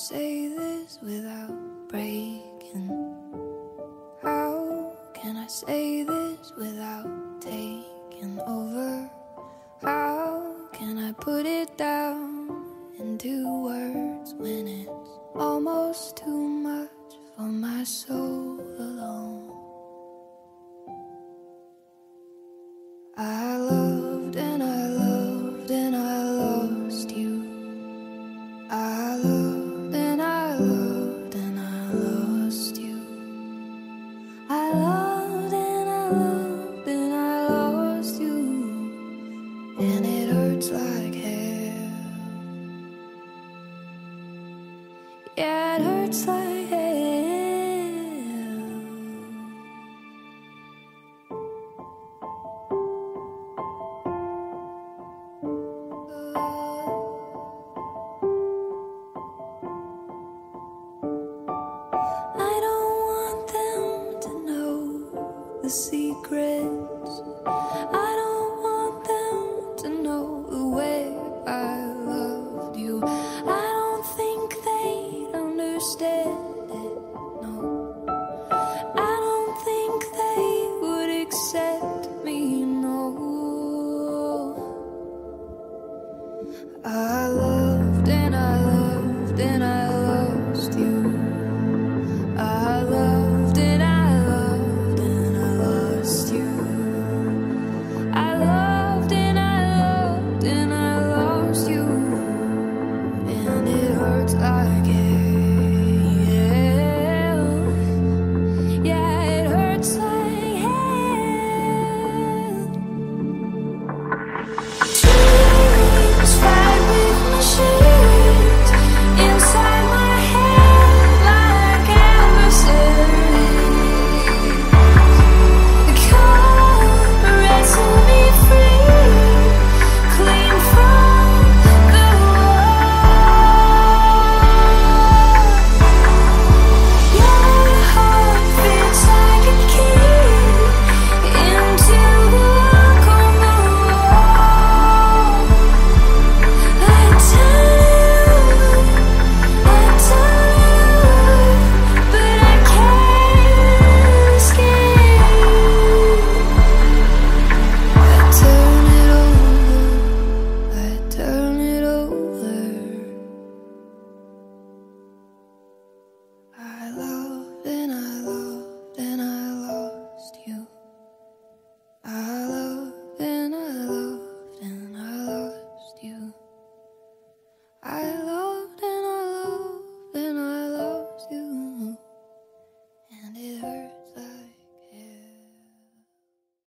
say this without breaking? How can I say this without taking over? How can I put it down into words when it's almost too much for my soul alone? I loved and I loved and I lost you. I loved and I loved and I lost you. I loved and I loved and I lost you. And it hurts like hell. Yeah, it hurts like hell. I don't want them to know the secrets I